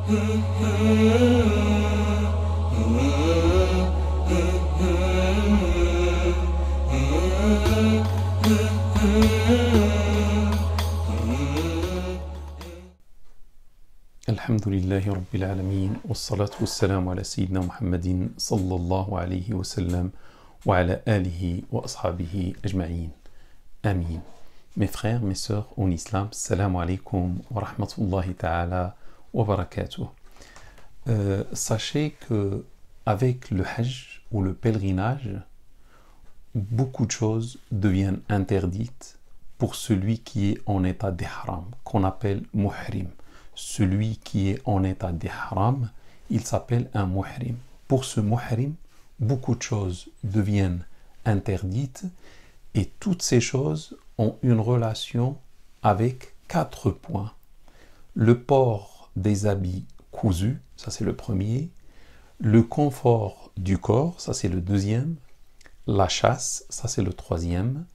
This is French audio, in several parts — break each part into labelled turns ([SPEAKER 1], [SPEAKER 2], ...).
[SPEAKER 1] Alhamdulillahi Rabbil Alamin, wassalatu wassalamu ala Sayyidina Muhammadin sallallahu alayhi wa sallam wa ala alihi wa ashabihi ajma'in. Amin. Mes frères, mes sœurs en islam, salam alaykum wa rahmatullahi ta'ala wa barakatuh. Sachez que avec le hajj ou le pèlerinage, beaucoup de choses deviennent interdites pour celui qui est en état d'ihram, qu'on appelle muhrim. Celui qui est en état d'ihram, il s'appelle un muhrim. Pour ce muhrim, beaucoup de choses deviennent interdites et toutes ces choses ont une relation avec 4 points. Le port des habits cousus, ça c'est le premier. Le confort du corps, ça c'est le deuxième. La chasse, ça c'est le troisième.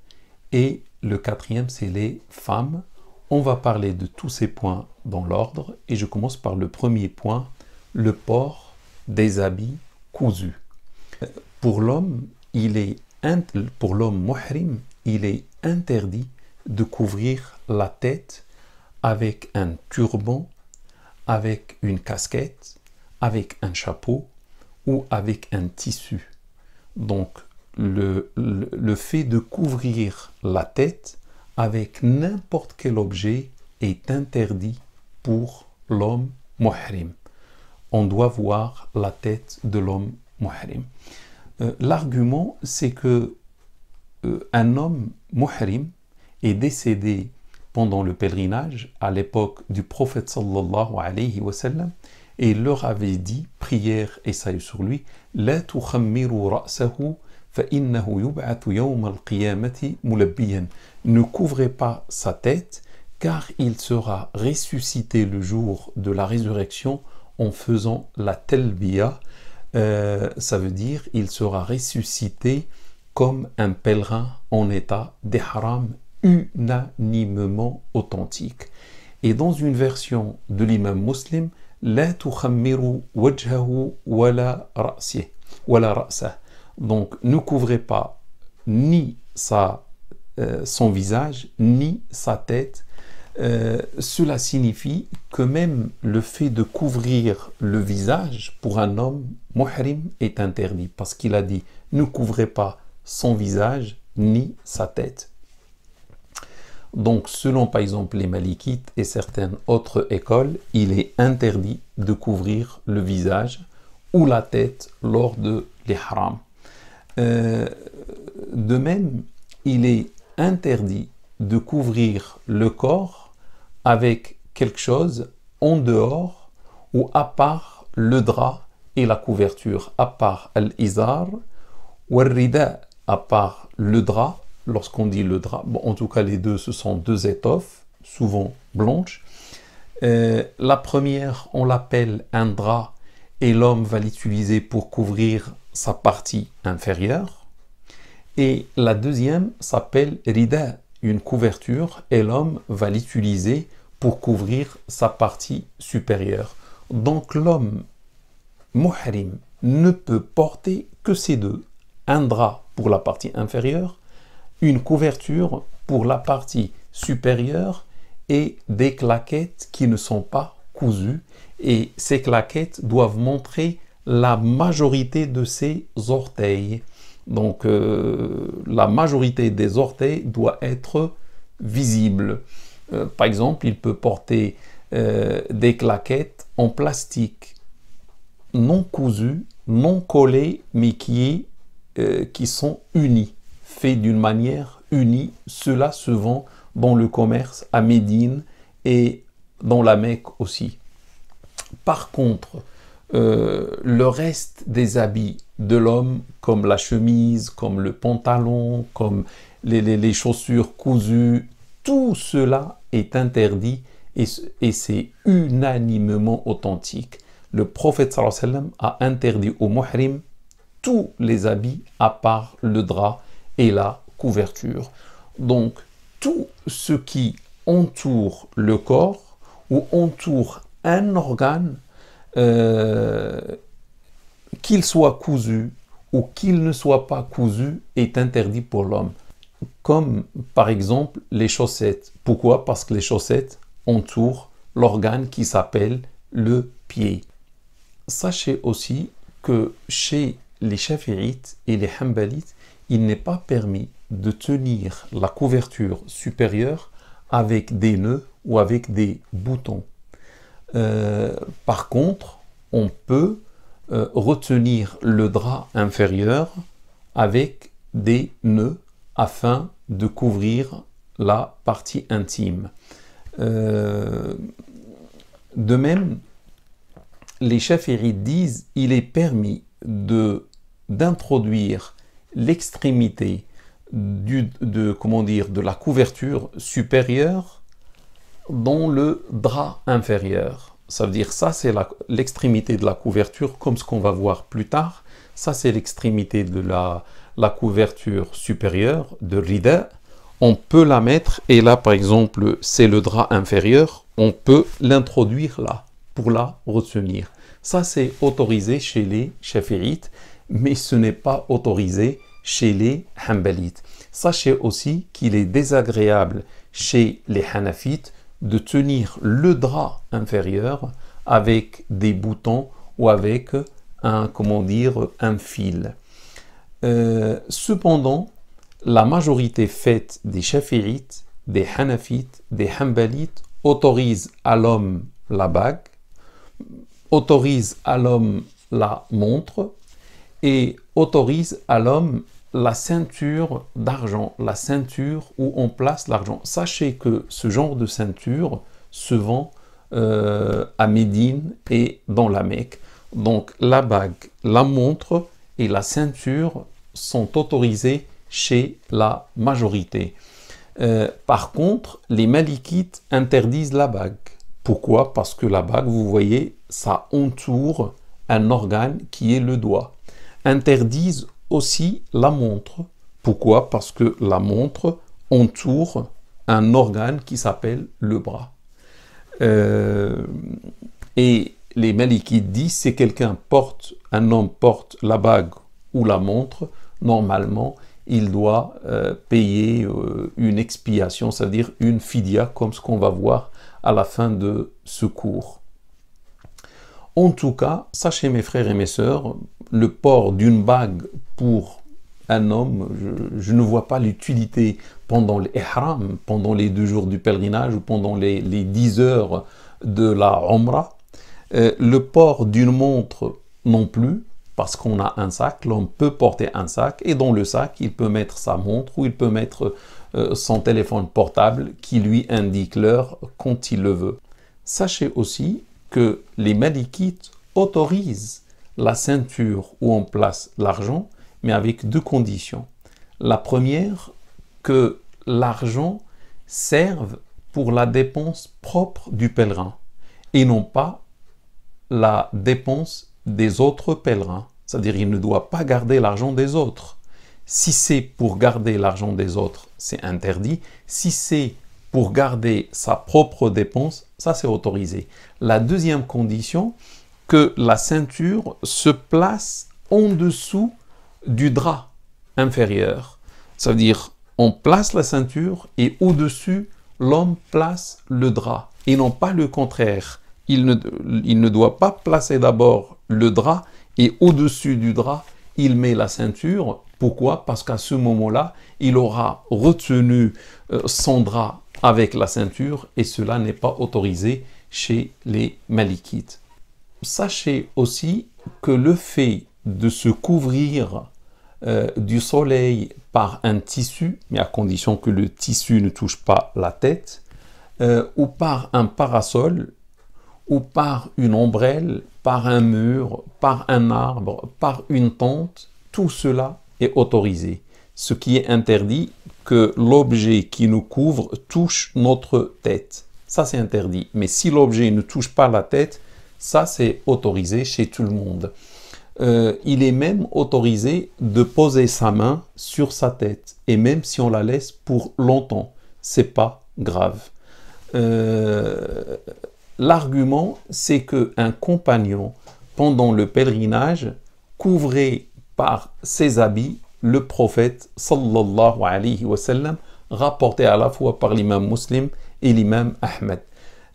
[SPEAKER 1] Et le quatrième, c'est les femmes. On va parler de tous ces points dans l'ordre et je commence par le premier point, le port des habits cousus. Pour l'homme, pour l'homme muhrim, il est interdit de couvrir la tête avec un turban, avec une casquette, avec un chapeau ou avec un tissu. Donc, le fait de couvrir la tête avec n'importe quel objet est interdit pour l'homme muhrim. On doit voir la tête de l'homme muhrim. L'argument, c'est que un homme muhrim est décédé pendant le pèlerinage à l'époque du prophète sallallahu alayhi wa sallam et il leur avait dit, prière et salut sur lui, La tukhammiru ra'sahu فَإِنَّهُ يُبْعَثُ يَوْمَ الْقِيَامَةِ مُلَبِّيًا. Ne couvrez pas sa tête, car il sera ressuscité le jour de la résurrection en faisant la talbiya. Ça veut dire il sera ressuscité comme un pèlerin en état d'ihram unanimement authentique. Et dans une version de l'imam Muslim, لا تخمروا وجهه ولا رأسه ولا رأسه. Donc, ne couvrez pas ni son visage, ni sa tête. Cela signifie que même le fait de couvrir le visage pour un homme muhrim est interdit, parce qu'il a dit « ne couvrez pas son visage ni sa tête ». Donc, selon par exemple les Malikites et certaines autres écoles, il est interdit de couvrir le visage ou la tête lors de l'ihram. De même, il est interdit de couvrir le corps avec quelque chose en dehors ou à part le drap et la couverture, à part al-izar ou al-rida, à part le drap. Lorsqu'on dit le drap, bon, en tout cas les deux, ce sont deux étoffes, souvent blanches. La première, on l'appelle un drap et l'homme va l'utiliser pour couvrir sa partie inférieure, et la deuxième s'appelle rida, une couverture, et l'homme va l'utiliser pour couvrir sa partie supérieure. Donc l'homme muhrim ne peut porter que ces deux, un drap pour la partie inférieure, une couverture pour la partie supérieure et des claquettes qui ne sont pas cousues, et ces claquettes doivent montrer la majorité de ses orteils. Donc, la majorité des orteils doit être visible. Par exemple, il peut porter des claquettes en plastique, non cousues, non collées, mais qui sont unies, faites d'une manière unie. Cela se vend dans le commerce à Médine et dans la Mecque aussi. Par contre, le reste des habits de l'homme, comme la chemise, comme le pantalon, comme les chaussures cousues, tout cela est interdit et c'est unanimement authentique. Le prophète sallallahu alayhi wa sallam a interdit aux muhrim tous les habits à part le drap et la couverture. Donc, tout ce qui entoure le corps ou entoure un organe euh, qu'il soit cousu ou qu'il ne soit pas cousu est interdit pour l'homme. Comme par exemple les chaussettes. Pourquoi? Parce que les chaussettes entourent l'organe qui s'appelle le pied. Sachez aussi que chez les Shafi'ites et les Hanbalites, il n'est pas permis de tenir la couverture supérieure avec des nœuds ou avec des boutons. Par contre, on peut retenir le drap inférieur avec des nœuds afin de couvrir la partie intime. De même, les Shafi'ites disent qu'il est permis d'introduire l'extrémité de la couverture supérieure dans le drap inférieur. Ça veut dire ça c'est l'extrémité de la couverture comme ce qu'on va voir plus tard. Ça c'est l'extrémité de la couverture supérieure de rida. On peut la mettre et là par exemple c'est le drap inférieur. On peut l'introduire là pour la retenir. Ça c'est autorisé chez les Shafi'ites mais ce n'est pas autorisé chez les Hanbalites. Sachez aussi qu'il est désagréable chez les Hanafites de tenir le drap inférieur avec des boutons ou avec un fil. Cependant, la majorité faite des Shafi'ites, des Hanafites, des Hanbalites autorise à l'homme la bague, autorise à l'homme la montre et autorise à l'homme la ceinture d'argent, la ceinture où on place l'argent. Sachez que ce genre de ceinture se vend à Médine et dans la Mecque. Donc la bague, la montre et la ceinture sont autorisés chez la majorité. Par contre, les Malikites interdisent la bague. Pourquoi? Parce que la bague, vous voyez, ça entoure un organe qui est le doigt. Interdisent aussi la montre. Pourquoi? Parce que la montre entoure un organe qui s'appelle le bras. Et les Malikites disent si un homme porte la bague ou la montre, normalement il doit payer une expiation, c'est-à-dire une fidya, comme ce qu'on va voir à la fin de ce cours. En tout cas, sachez mes frères et mes sœurs, le port d'une bague pour un homme, je ne vois pas l'utilité pendant l'ihram, pendant les 2 jours du pèlerinage ou pendant les 10 heures de la Umrah. Le port d'une montre non plus, parce qu'on a un sac, l'homme peut porter un sac et dans le sac, il peut mettre sa montre ou il peut mettre son téléphone portable qui lui indique l'heure quand il le veut. Sachez aussi que les Malikites autorisent la ceinture où on place l'argent, mais avec 2 conditions. La première, que l'argent serve pour la dépense propre du pèlerin et non pas la dépense des autres pèlerins. C'est-à-dire qu'il ne doit pas garder l'argent des autres. Si c'est pour garder l'argent des autres, c'est interdit. Si c'est pour garder sa propre dépense, ça c'est autorisé. La deuxième condition, que la ceinture se place en dessous du drap inférieur. Ça veut dire, on place la ceinture et au-dessus, l'homme place le drap. Et non pas le contraire. Il ne doit pas placer d'abord le drap et au-dessus du drap, il met la ceinture. Pourquoi? Parce qu'à ce moment-là, il aura retenu son drap avec la ceinture et cela n'est pas autorisé chez les Malikites. Sachez aussi que le fait de se couvrir du soleil par un tissu, mais à condition que le tissu ne touche pas la tête, ou par un parasol, ou par une ombrelle, par un mur, par un arbre, par une tente, tout cela est autorisé. Ce qui est interdit, que l'objet qui nous couvre touche notre tête. Ça, c'est interdit. Mais si l'objet ne touche pas la tête, ça, c'est autorisé chez tout le monde. Il est même autorisé de poser sa main sur sa tête. Et même si on la laisse pour longtemps, c'est pas grave. l'argument, c'est qu'un compagnon, pendant le pèlerinage, couvrait par ses habits le prophète sallallahu alayhi wa sallam, rapporté à la fois par l'imam Muslim et l'imam Ahmed.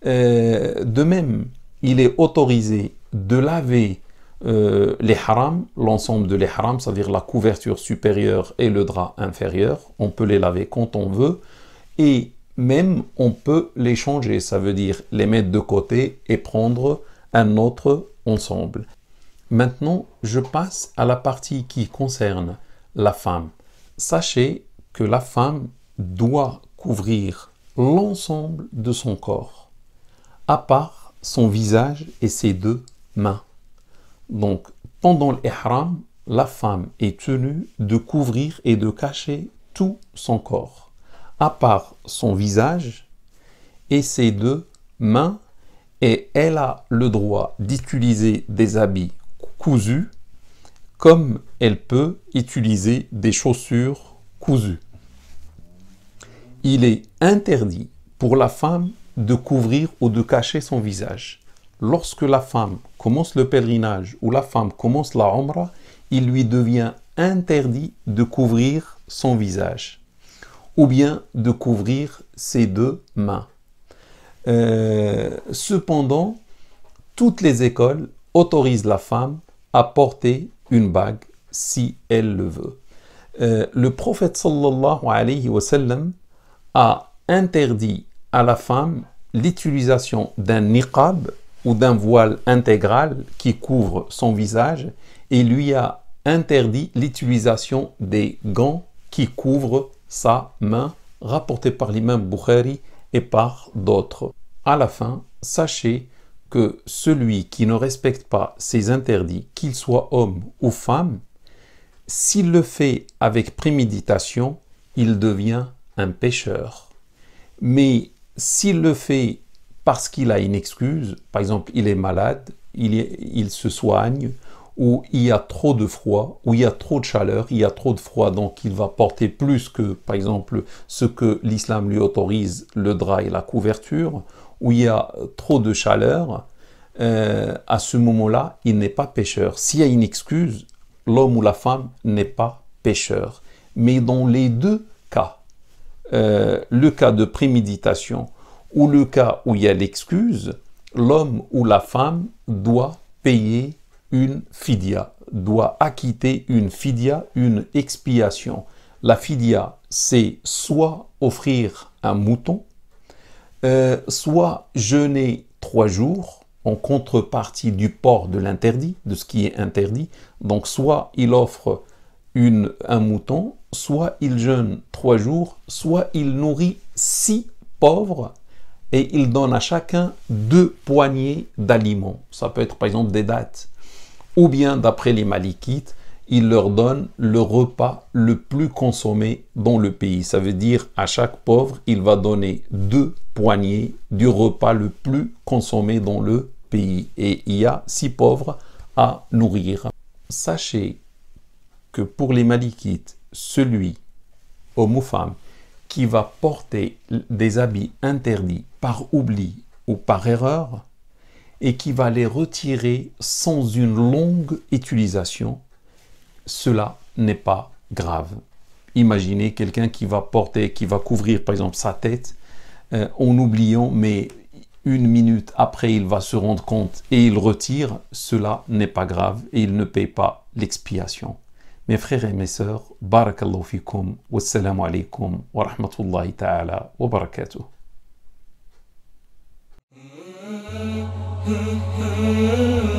[SPEAKER 1] De même, il est autorisé de laver les harams, l'ensemble de les harams, c'est-à-dire la couverture supérieure et le drap inférieur. On peut les laver quand on veut et même on peut les changer, ça veut dire les mettre de côté et prendre un autre ensemble. Maintenant, je passe à la partie qui concerne la femme. Sachez que la femme doit couvrir l'ensemble de son corps, à part son visage et ses deux mains. Donc, pendant l'ihram, la femme est tenue de couvrir et de cacher tout son corps, à part son visage et ses deux mains, et elle a le droit d'utiliser des habits cousus comme elle peut utiliser des chaussures cousues. Il est interdit pour la femme de couvrir ou de cacher son visage. Lorsque la femme commence le pèlerinage ou la femme commence la Umrah, il lui devient interdit de couvrir son visage ou bien de couvrir ses deux mains. Cependant, toutes les écoles autorisent la femme à porter une bague si elle le veut. Le prophète sallallahu alayhi wa sallam a interdit à la femme l'utilisation d'un niqab ou d'un voile intégral qui couvre son visage et lui a interdit l'utilisation des gants qui couvrent sa main, rapporté par l'imam Bukhari et par d'autres. À la fin, sachez que celui qui ne respecte pas ces interdits, qu'il soit homme ou femme, s'il le fait avec préméditation, il devient un pécheur. Mais s'il le fait parce qu'il a une excuse, par exemple il est malade, il se soigne, ou il y a trop de froid, ou il y a trop de chaleur, il y a trop de froid, donc il va porter plus que, par exemple, ce que l'islam lui autorise, le drap et la couverture, ou il y a trop de chaleur, à ce moment-là, il n'est pas pécheur. S'il y a une excuse, l'homme ou la femme n'est pas pécheur. Mais dans les deux cas, le cas de préméditation ou le cas où il y a l'excuse, l'homme ou la femme doit payer une fidya, doit acquitter une fidya, une expiation. La fidya, c'est soit offrir un mouton, soit jeûner 3 jours en contrepartie du port de l'interdit, de ce qui est interdit. Donc soit il offre un mouton, soit il jeûne 3 jours, soit il nourrit 6 pauvres et il donne à chacun 2 poignées d'aliments. Ça peut être par exemple des dattes. Ou bien d'après les Malikites, il leur donne le repas le plus consommé dans le pays. Ça veut dire à chaque pauvre, il va donner 2 poignées du repas le plus consommé dans le pays. Et il y a 6 pauvres à nourrir. Sachez que pour les Malikites, celui, homme ou femme, qui va porter des habits interdits par oubli ou par erreur, et qui va les retirer sans une longue utilisation, cela n'est pas grave. Imaginez quelqu'un qui va couvrir par exemple sa tête en oubliant, mais 1 minute après il va se rendre compte et il retire, cela n'est pas grave et il ne paye pas l'expiation. Mes frères et mes sœurs, barakallahu fikum, wassalamu alaikum wa rahmatullahi ta'ala wa barakatuh.
[SPEAKER 2] Hmm.